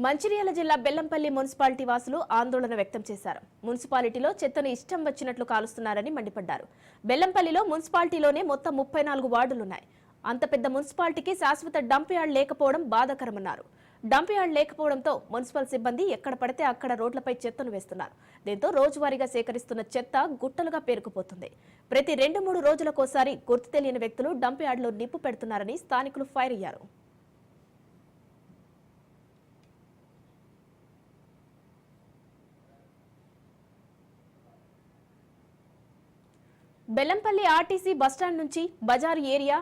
మంచిర్యాల జిల్లా బెల్లంపల్లి మున్సిపాలిటీ వాసులు ఆందోళన వ్యక్తం చేశారు. మున్సిపాలిటీలో చెత్తను ఇష్టం వచ్చినట్లు కాలుస్తున్నారని మండిపడ్డారు. బెల్లంపల్లిలో మున్సిపాలిటీలోనే మొత్తం 34 వార్డులున్నాయి. అంత పెద్ద మున్సిపాలిటీకి శాశ్వత డంప్ యార్డ్ లేకపోవడం బాధాకరమన్నారు. డంప్ యార్డ్ లేకపోవడంతో మున్సిపల్ సిబ్బంది ఎక్కడ పడితే అక్కడ రోడ్లపై చెత్తను వేస్తున్నారు. దీంతో రోజువారీగా సేకరిస్తున్న చెత్త గుట్టలుగా పేరుకుపోతుంది. ప్రతి 2-3 రోజులకోసారి గుర్తు తెలియని వ్యక్తులు డంప్ యార్డ్లో నిప్పు పెడుతున్నారని స్థానికులు ఫైర్ అయ్యారు. బెల్లంపల్లి ఆర్టీసీ బస్టాండ్ నుంచి బజారు ఏరియా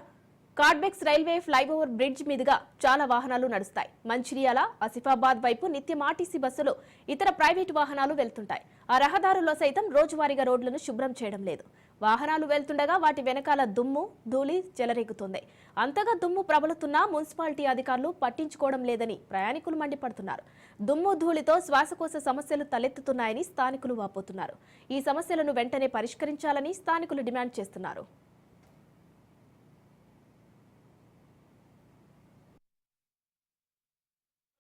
కార్డ్బెక్స్ రైల్వే ఫ్లైఓవర్ బ్రిడ్జ్ మీదుగా చాలా వాహనాలు నడుస్తాయి. మంచిర్యాల, ఆసిఫాబాద్ వైపు నిత్యం ఆర్టీసీ బస్సులు, ఇతర ప్రైవేటు వాహనాలు వెళ్తుంటాయి. ఆ రహదారుల్లో సైతం రోజువారీగా రోడ్లను శుభ్రం చేయడం లేదు. వాహనాలు వెళ్తుండగా వాటి వెనకాల దుమ్ము, ధూళి చెలరేగుతుంది. అంతగా దుమ్ము ప్రబలుతున్నా మున్సిపాలిటీ అధికారులు పట్టించుకోవడం లేదని ప్రయాణికులు మండిపడుతున్నారు. దుమ్ము, ధూళితో శ్వాసకోశ సమస్యలు తలెత్తుతున్నాయని స్థానికులు వాపోతున్నారు. ఈ సమస్యలను వెంటనే పరిష్కరించాలని స్థానికులు డిమాండ్ చేస్తున్నారు.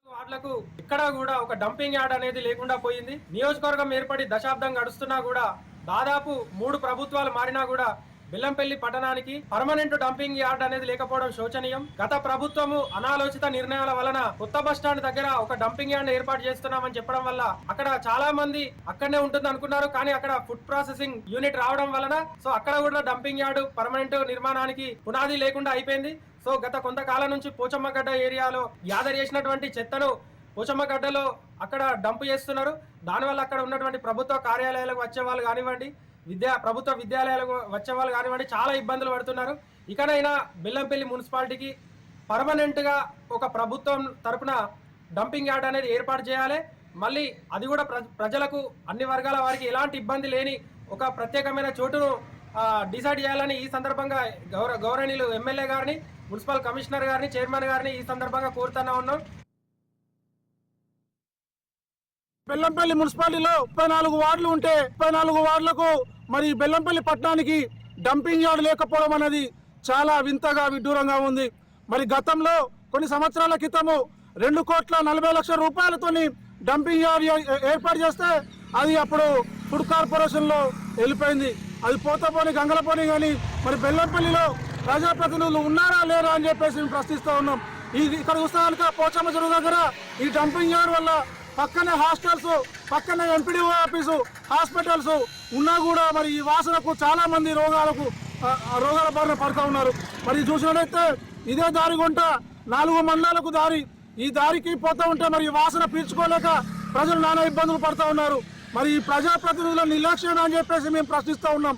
వార్డులకు ఇక్కడ కూడా ఒక డంపింగ్ యార్డ్ అనేది లేకుండా పోయింది. నియోజకవర్గం ఏర్పడి దశాబ్దం గడుస్తున్నా కూడా దాదాపు 3 ప్రభుత్వాలు మారినా కూడా బెల్లంపల్లి పట్టణానికి పర్మనెంట్ డంపింగ్ యార్డ్ అనేది లేకపోవడం శోచనీయం. గత ప్రభుత్వము అనాలోచిత నిర్ణయాల వలన కొత్త బస్టాండ్ దగ్గర ఒక డంపింగ్ యార్డ్ ఏర్పాటు చేస్తున్నామని చెప్పడం వల్ల అక్కడ చాలా మంది అక్కడనే ఉంటుంది అనుకున్నారు. కానీ అక్కడ ఫుడ్ ప్రాసెసింగ్ యూనిట్ రావడం వలన అక్కడ కూడా డంపింగ్ యార్డ్ పర్మనెంట్ నిర్మాణానికి పునాది లేకుండా అయిపోయింది. గత కొంతకాలం నుంచి పోచమ్మగడ్డ ఏరియాలో గ్యాదర్ చేసినటువంటి చెత్తను పోచమ్మగడ్డలో అక్కడ డంప్ చేస్తున్నారు. దానివల్ల అక్కడ ఉన్నటువంటి ప్రభుత్వ కార్యాలయాలకు వచ్చే వాళ్ళు కానివ్వండి, ప్రభుత్వ విద్యాలయాలకు వచ్చే వాళ్ళు కానివ్వండి చాలా ఇబ్బందులు పడుతున్నారు. ఇకనైనా బెల్లంపల్లి మున్సిపాలిటీకి పర్మనెంట్ గా ఒక ప్రభుత్వం తరపున డంపింగ్ యార్డ్ అనేది ఏర్పాటు చేయాలి. మళ్ళీ అది కూడా ప్రజలకు అన్ని వర్గాల వారికి ఎలాంటి ఇబ్బంది లేని ఒక ప్రత్యేకమైన చోటును డిసైడ్ చేయాలని ఈ సందర్భంగా గౌరవనీయులు ఎమ్మెల్యే గారిని, మున్సిపల్ కమిషనర్ గారిని, చైర్మన్ గారిని ఈ సందర్భంగా కోరుతున్నా ఉన్నాం. బెల్లంపల్లి మున్సిపాలిటీలో 34 వార్డులు ఉంటే 34 వార్డులకు మరి బెల్లంపల్లి పట్టణానికి డంపింగ్ యార్డ్ లేకపోవడం అనేది చాలా వింతగా విడ్డూరంగా ఉంది. మరి గతంలో కొన్ని సంవత్సరాల క్రితము 2,40,00,000 రూపాయలతోని డంపింగ్ యార్డ్ ఏర్పాటు చేస్తే అది అప్పుడు ఫుడ్ కార్పొరేషన్ లో వెళ్ళిపోయింది. అది పోతపోని గంగలపోని కానీ మరి బెల్లంపల్లిలో ప్రజాప్రతినిధులు ఉన్నారా లేరా అని చెప్పేసి మేము ప్రశ్నిస్తూ ఉన్నాం. ఇక్కడ చూస్తే కనుక పోచమ్మ చెరువు దగ్గర ఈ డంపింగ్ యార్డ్ వల్ల పక్కనే హాస్టల్స్, పక్కనే ఎంపీడీఓ ఆఫీసు, హాస్పిటల్స్ ఉన్నా కూడా మరి ఈ వాసనకు చాలా మంది రోగాల బారిన పడుతూ ఉన్నారు. మరి చూసినట్టయితే ఇదే దారి గుంట 4 మండలాలకు దారి, ఈ దారికి పోతూ ఉంటే మరి వాసన పీల్చుకోలేక ప్రజలు నానా ఇబ్బందులు పడుతూ ఉన్నారు. మరి ఈ ప్రజాప్రతినిధుల నిర్లక్ష్యం అని చెప్పేసి మేము ప్రశ్నిస్తూ ఉన్నాం.